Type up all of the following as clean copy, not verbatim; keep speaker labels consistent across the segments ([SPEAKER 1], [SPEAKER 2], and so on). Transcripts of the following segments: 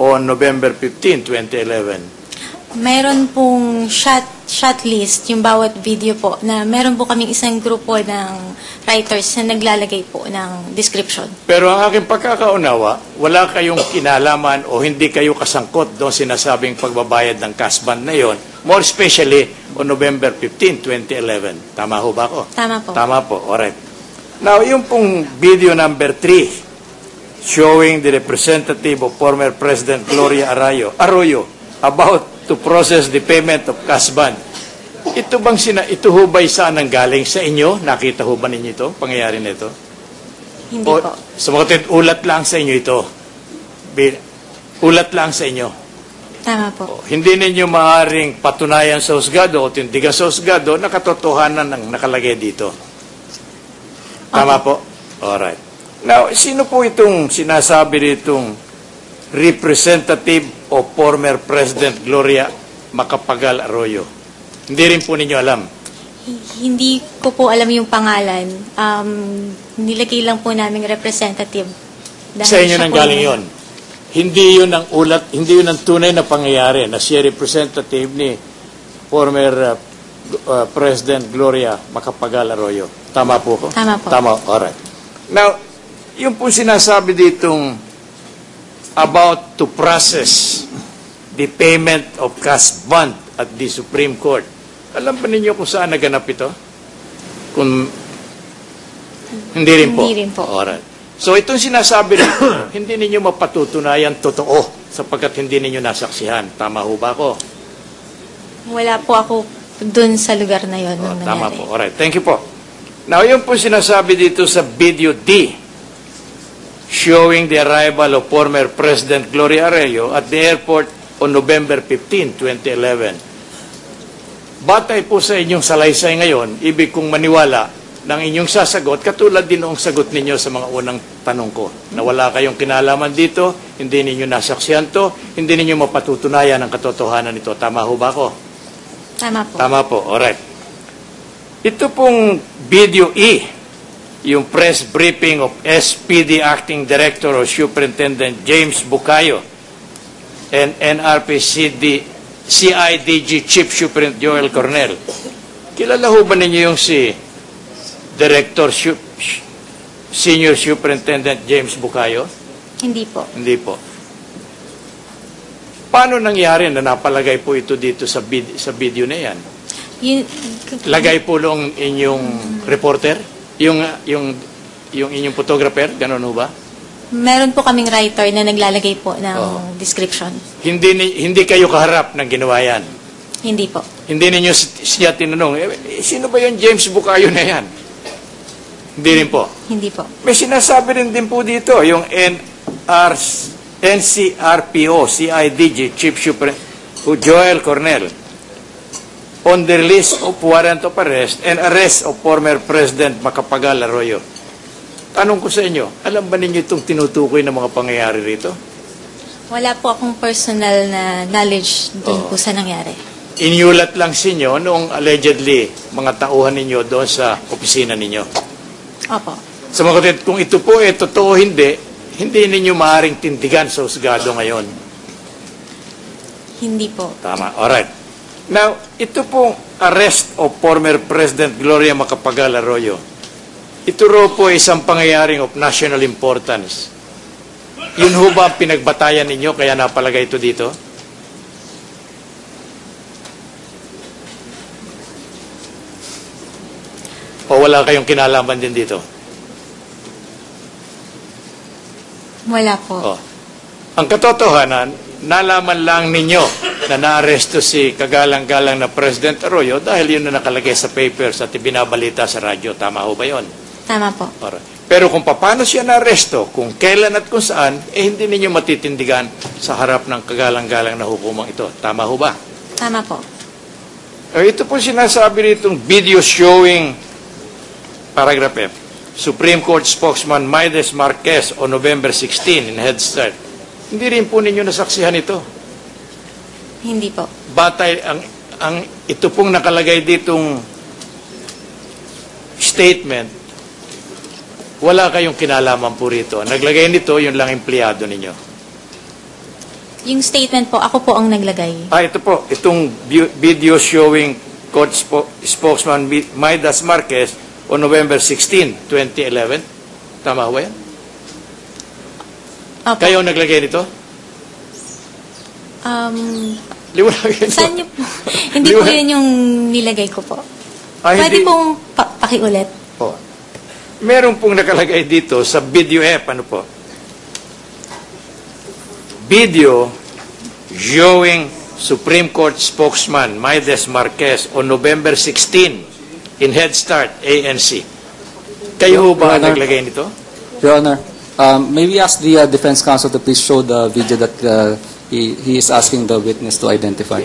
[SPEAKER 1] on November 15, 2011?
[SPEAKER 2] Meron pong shot list, yung bawat video po, na meron po kaming isang grupo ng writers na naglalagay po ng description.
[SPEAKER 1] Pero ang aking pagkakaunawa, wala kayong kinalaman o hindi kayo kasangkot doon sinasabing pagbabayad ng cash bond na yon, more especially on November 15, 2011. Tama ho ba ako?
[SPEAKER 2] Tama po.
[SPEAKER 1] Tama po, alright. Now, yung pong video number 3, showing the representative of former President Gloria Arroyo about to process the payment of cash bond. Ito bang ito ho ba'y saan ang galing sa inyo? Nakita ho ba ninyo ito? Pangyayari nito?
[SPEAKER 2] Hindi po.
[SPEAKER 1] Sumagot, ulat lang sa inyo ito. Ulat lang sa inyo.
[SPEAKER 2] Tama po.
[SPEAKER 1] Hindi ninyo maaaring patunayan sa husgado o tindigan sa husgado na katotohanan ng nakalagay dito. Tama po? Alright. Now, sino po itong sinasabi ditong representative o former President Gloria Macapagal Arroyo? Hindi rin po ninyo alam?
[SPEAKER 2] Hindi ko po alam yung pangalan. Nilagay lang po namin representative.
[SPEAKER 1] Sa inyo nang galing yon. Hindi yun ang ulat, hindi yun ang tunay na pangyayari na siya representative ni former President Gloria Macapagal Arroyo. Tama po ko?
[SPEAKER 2] Tama po.
[SPEAKER 1] Tama, alright. Now, yung po sinasabi ditong about to process the payment of cash bond at the Supreme Court. Alam ba ninyo kung saan naganap ito? Kung hindi rin po.
[SPEAKER 2] Hindi rin po.
[SPEAKER 1] Alright. So itong sinasabi rin po, hindi ninyo mapatutunayan totoo sapagkat hindi ninyo nasaksihan. Tama ho ba ako?
[SPEAKER 2] Wala po ako dun sa lugar na yon.
[SPEAKER 1] Tama po. Alright. Thank you po. Now, yung po sinasabi dito sa video D, showing the arrival of former President Gloria Arroyo at the airport on November 15, 2011. Batay po sa inyong salaysay ngayon, ibig kong maniwala ng inyong sasagot, katulad din noong sagot ninyo sa mga unang tanong ko, na wala kayong kinalaman dito, hindi ninyo nasaksihan to, hindi ninyo mapatutunayan ang katotohanan nito. Tama ho ba ako?
[SPEAKER 2] Tama po.
[SPEAKER 1] Tama po. Alright. Ito pong video E, yung press briefing of SPD Acting Director or Superintendent James Bucayo and NRP CIDG Chief Superintendent Joel Cornell. Kilala ho ba ninyo yung si Director Senior Superintendent James Bucayo?
[SPEAKER 2] Hindi po.
[SPEAKER 1] Hindi po. Paano nangyari na napalagay po ito dito sa video na yan? Lagay po lang inyong reporter? Yung inyong photographer, gano'n ho ba?
[SPEAKER 2] Meron po kaming writer na naglalagay po ng description.
[SPEAKER 1] Hindi kayo kaharap ng ginawa yan?
[SPEAKER 2] Hindi po.
[SPEAKER 1] Hindi ninyo siya tinanong, sino ba yung James Bucayo na yan? Hindi rin po.
[SPEAKER 2] Hindi po.
[SPEAKER 1] May sinasabi rin din po dito, yung NCRPO, CIDG, Chief Superintendent Joel Cornell, on the release of warrant of arrest and arrest of former President Macapagal Arroyo. Tanong ko sa inyo, alam ba ninyo itong tinutukoy ng mga pangyayari rito?
[SPEAKER 2] Wala po akong personal na knowledge dun po sa nangyari.
[SPEAKER 1] Inyulat lang sa inyo noong allegedly mga tauhan ninyo doon sa opisina ninyo.
[SPEAKER 2] Opo.
[SPEAKER 1] Sa mga kapatid, kung ito po totoo hindi ninyo maaaring tindigan sa husgado ngayon.
[SPEAKER 2] Hindi po.
[SPEAKER 1] Tama, alright. Now, ito pong arrest of former President Gloria Macapagal Arroyo, ito raw po isang pangyayaring of national importance. Yun ho ba ang pinagbatayan ninyo kaya napalagay ito dito? O wala kayong kinalaman din dito?
[SPEAKER 2] Wala po.
[SPEAKER 1] Ang katotohanan, nalaman lang ninyo na naaresto si kagalang-galang na President Arroyo dahil yun na nakalagay sa papers at ibinabalita sa radyo. Tama ho ba yun?
[SPEAKER 2] Tama po.
[SPEAKER 1] Pero kung paano siya naaresto, kung kailan at kung saan, hindi ninyo matitindigan sa harap ng kagalang-galang na hukumang ito. Tama ho ba?
[SPEAKER 2] Tama po.
[SPEAKER 1] Ito po sinasabi nitong video showing, paragraph F, Supreme Court spokesman Maides Marquez on November 16 in Head Start. Hindi rin po ninyo nasaksihan ito.
[SPEAKER 2] Hindi po.
[SPEAKER 1] Batay, ito pong nakalagay ditong statement, wala kayong kinalaman po rito. Naglagay nito, yun lang empleyado ninyo.
[SPEAKER 2] Yung statement po, ako po ang naglagay.
[SPEAKER 1] Ito po, itong video showing court spokesman Midas Marquez on November 16, 2011. Tama ba yan?
[SPEAKER 2] Opo.
[SPEAKER 1] Kayo ang naglagay nito? Liwanagin nyo.
[SPEAKER 2] Saan niyo po? Hindi po yun yung nilagay ko po. Pwede
[SPEAKER 1] Hindi.
[SPEAKER 2] pong pakiulit.
[SPEAKER 1] Oh. Meron pong nakalagay dito sa video app, ano po? Video showing Supreme Court spokesman Midas Marquez on November 16 in Head Start, ANC. Kayo ho ba ang
[SPEAKER 3] Your Honor.
[SPEAKER 1] naglagay nito?
[SPEAKER 3] Your Honor, may we ask the defense counsel to please show the video that he is asking the witness to identify?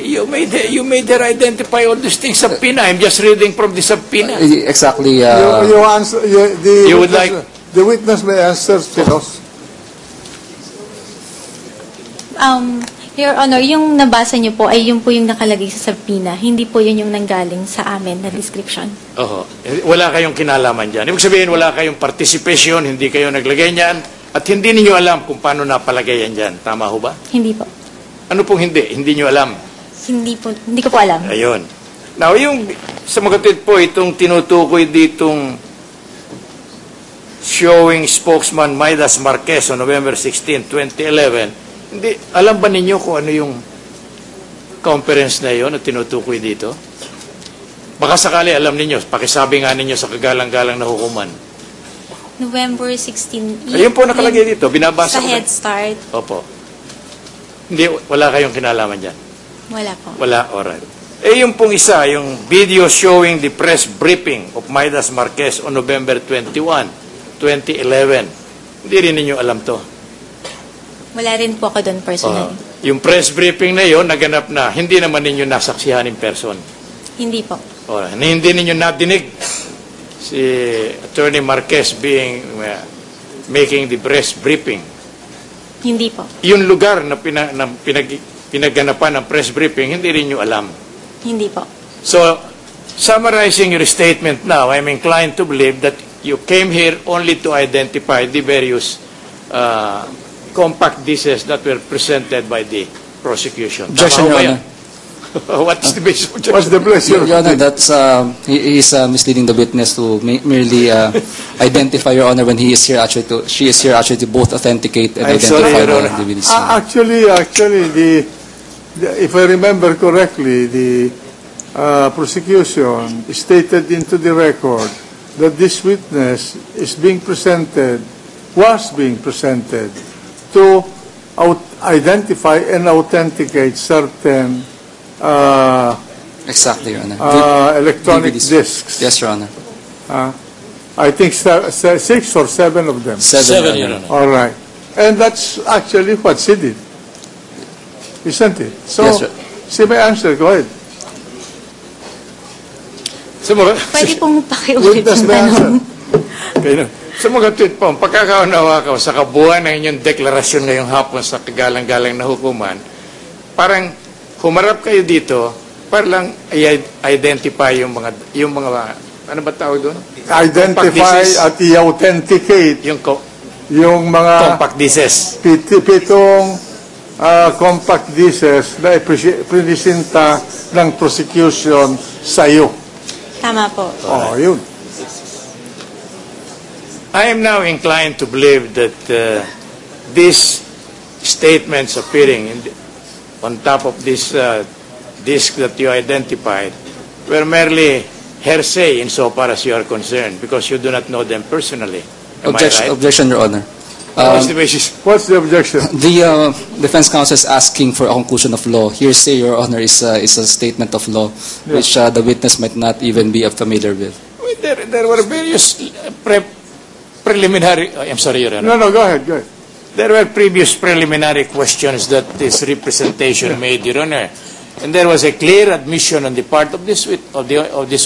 [SPEAKER 1] You made her identify all these things subpoena. I'm just reading from the subpoena.
[SPEAKER 3] Exactly.
[SPEAKER 4] You answer,
[SPEAKER 1] You would like-
[SPEAKER 4] the witness may answer, Pinos.
[SPEAKER 2] Your Honor, yung nabasa niyo po ay yun po yung nakalagay sa subpoena. Hindi po yun yung nanggaling sa amin na description.
[SPEAKER 1] Oho. Wala kayong kinalaman dyan. Ibig sabihin, wala kayong participation, hindi kayo naglagay niyan, at hindi niyo alam kung paano napalagay yan dyan. Tama ho ba?
[SPEAKER 2] Hindi po.
[SPEAKER 1] Ano pong hindi? Hindi niyo alam.
[SPEAKER 2] Hindi ko po alam.
[SPEAKER 1] Ayun. Now, yung sa magatid po, itong tinutukoy ditong showing spokesman Midas Marquez on November 16, 2011, hindi, alam ba ninyo kung ano yung conference na yun na tinutukoy dito? Baka sakali alam ninyo, pakisabi nga ninyo sa kagalang-galang na hukuman.
[SPEAKER 2] November 16.
[SPEAKER 1] Ayun po nakalagay dito, binabasa
[SPEAKER 2] Sa
[SPEAKER 1] ko.
[SPEAKER 2] Head Start.
[SPEAKER 1] Opo. Hindi, wala kayong kinalaman dyan.
[SPEAKER 2] Wala po.
[SPEAKER 1] Wala, alright. Yung pong isa, yung video showing the press briefing of Midas Marquez on November 21, 2011. Hindi rin ninyo alam to.
[SPEAKER 2] Wala rin po ako doon personally.
[SPEAKER 1] Yung press briefing na yon naganap na, hindi naman ninyo nasaksihan in person.
[SPEAKER 2] Hindi po.
[SPEAKER 1] Hindi ninyo nadinig si Attorney Marquez making the press briefing.
[SPEAKER 2] Hindi po.
[SPEAKER 1] Yung lugar na pinaganapan ng press briefing, hindi rin nyo alam.
[SPEAKER 2] Hindi po.
[SPEAKER 1] So, summarizing your statement now, I'm inclined to believe that you came here only to identify the various compact dishes that were presented by the prosecution.
[SPEAKER 3] Objection,
[SPEAKER 1] Tama
[SPEAKER 3] Your
[SPEAKER 1] ba yan?
[SPEAKER 3] Honor.
[SPEAKER 1] What is the basis of
[SPEAKER 4] What's the pleasure?
[SPEAKER 3] Your Honor, that's he is misleading the witness to merely identify, Your Honor, when she is here actually to both authenticate and
[SPEAKER 1] I'm sorry,
[SPEAKER 3] identify
[SPEAKER 1] Your Honor.
[SPEAKER 3] the witness.
[SPEAKER 4] Actually, if I remember correctly, the prosecution stated into the record that this witness was being presented to identify and authenticate certain
[SPEAKER 3] Exactly, Your Honor.
[SPEAKER 4] electronic
[SPEAKER 3] DVDs.
[SPEAKER 4] discs.
[SPEAKER 3] Yes, Your Honor.
[SPEAKER 4] I think 6 or 7 of them.
[SPEAKER 3] Seven, Your Honor.
[SPEAKER 4] All right. And that's actually what she did. Isn't it? So,
[SPEAKER 3] Yes, sir.
[SPEAKER 4] she may answer. Go ahead.
[SPEAKER 2] Pwede pong pakiulit
[SPEAKER 4] Witness
[SPEAKER 2] yung
[SPEAKER 4] may answer.
[SPEAKER 2] tanong.
[SPEAKER 1] Sa mga tweet po, pagkakaunawa ko sa kabuuan ng inyong deklarasyon ngayong hapon sa kagalang-galang na hukuman, parang humarap kayo dito para lang identify yung mga ano ba tawag doon?
[SPEAKER 4] Identify at i-authenticate yung mga
[SPEAKER 1] Compact dishes.
[SPEAKER 4] pitong compact dishes na ipresenta ng prosecution sa iyo.
[SPEAKER 2] Tama po.
[SPEAKER 4] Oh, yun.
[SPEAKER 1] I am now inclined to believe that these statements appearing on top of this disc that you identified were merely hearsay insofar as you are concerned because you do not know them personally. Am I right?
[SPEAKER 3] Objection, Your Honor.
[SPEAKER 1] What is the basis?
[SPEAKER 4] What's the objection?
[SPEAKER 3] The defense counsel is asking for a conclusion of law. Hearsay, Your Honor, is a statement of law which the witness might not even be familiar with.
[SPEAKER 1] There were various preliminary. I'm sorry, Your Honor.
[SPEAKER 4] No, go ahead.
[SPEAKER 1] There were previous preliminary questions that this representation made, Your Honor, and there was a clear admission on the part of this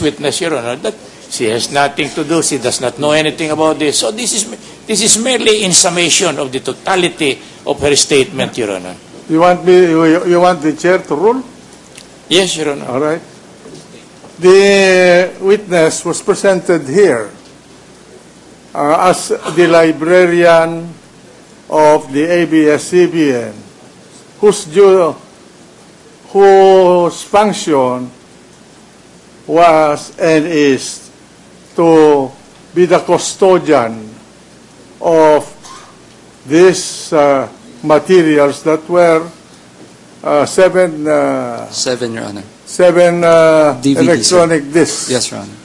[SPEAKER 1] witness, Your Honor, that she has nothing to do. She does not know anything about this. So this is merely in summation of the totality of her statement, Your Honor.
[SPEAKER 4] You want the chair to rule?
[SPEAKER 1] Yes, Your Honor.
[SPEAKER 4] All right. The witness was presented here as the librarian of the ABS-CBN whose function was and is to be the custodian of these materials that were seven
[SPEAKER 3] Your Honor.
[SPEAKER 4] DVDs,
[SPEAKER 3] DVDs,
[SPEAKER 4] electronic discs
[SPEAKER 3] Yes, Your Honor.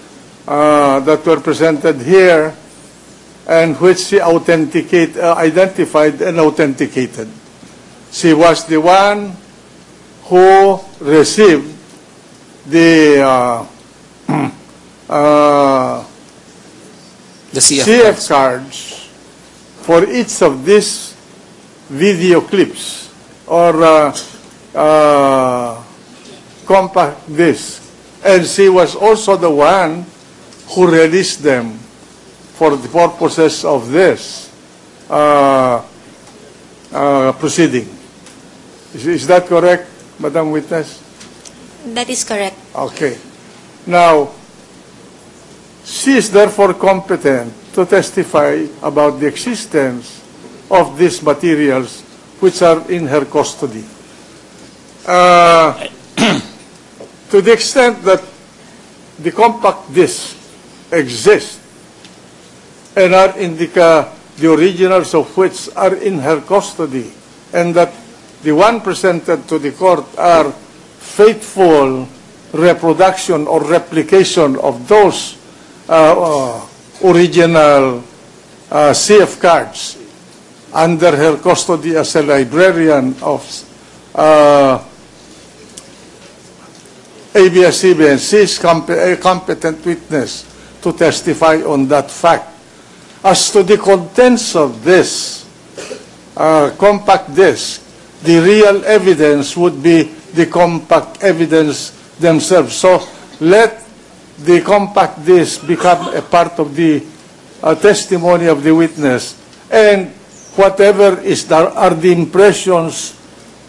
[SPEAKER 4] that were presented here and which she identified and authenticated. She was the one who received the CF cards for each of these video clips or compact discs. And she was also the one who released them for the purposes of this proceeding. Is that correct, Madam Witness?
[SPEAKER 2] That is correct.
[SPEAKER 4] Okay. Now, she is therefore competent to testify about the existence of these materials which are in her custody. To the extent that the compact discs exist and are the originals of which are in her custody, and that the one presented to the court are faithful reproduction or replication of those original CF cards under her custody as a librarian of ABS-CBN. She is a competent witness to testify on that fact. As to the contents of this compact disc, the real evidence would be the compact evidence themselves. So let the compact disc become a part of the testimony of the witness, and whatever are the impressions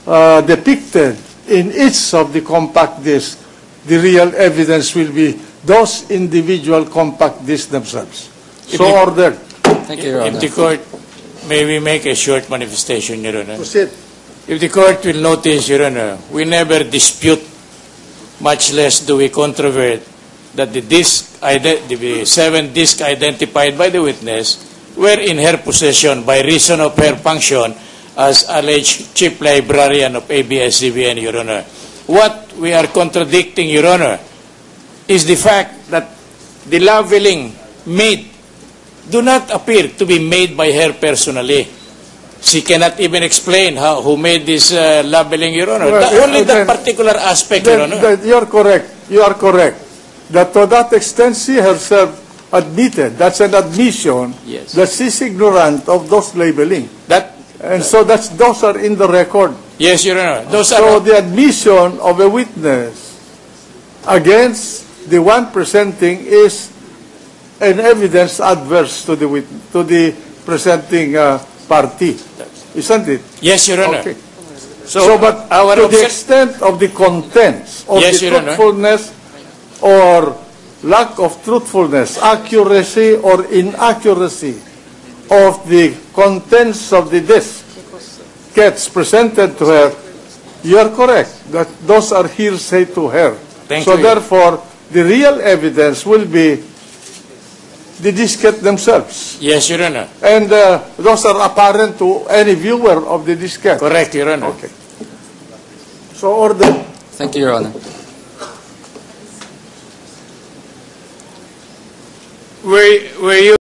[SPEAKER 4] depicted in each of the compact discs, the real evidence will be those individual compact discs themselves. So ordered.
[SPEAKER 3] Thank you, Your Honor.
[SPEAKER 1] If the court, may we make a short manifestation, Your Honor?
[SPEAKER 4] Proceed.
[SPEAKER 1] If the court will notice, Your Honor, we never dispute, much less do we controvert, that the 7 discs identified by the witness were in her possession by reason of her function as alleged chief librarian of ABS-CBN, Your Honor. What we are contradicting, Your Honor, is the fact that the labeling made do not appear to be made by her personally. She cannot even explain who made this labeling, Your Honor.
[SPEAKER 4] Well,
[SPEAKER 1] only that particular aspect, Your Honor.
[SPEAKER 4] You're correct. You are correct. That to that extent she herself admitted, that's an admission,
[SPEAKER 1] Yes.
[SPEAKER 4] that she's ignorant of those labeling. And so those are in the record.
[SPEAKER 1] Yes, Your Honor. Those
[SPEAKER 4] So
[SPEAKER 1] are
[SPEAKER 4] the admission of a witness against the one presenting is an evidence adverse to the presenting party, isn't it?
[SPEAKER 1] yes, Your Honor.
[SPEAKER 4] Okay.
[SPEAKER 1] So,
[SPEAKER 4] but
[SPEAKER 1] our
[SPEAKER 4] to the extent of the contents of
[SPEAKER 1] Yes,
[SPEAKER 4] the
[SPEAKER 1] Your Honor.
[SPEAKER 4] truthfulness or lack of truthfulness, accuracy or inaccuracy of the contents of the disc gets presented to her, you are correct that those are hearsay to her.
[SPEAKER 1] Thank
[SPEAKER 4] so
[SPEAKER 1] you.
[SPEAKER 4] therefore, the real evidence will be the diskette themselves.
[SPEAKER 1] yes, Your Honor.
[SPEAKER 4] And those are apparent to any viewer of the diskette.
[SPEAKER 1] Correct, Your Honor.
[SPEAKER 4] Okay. So order.
[SPEAKER 3] Thank you, Your Honor.
[SPEAKER 1] Were you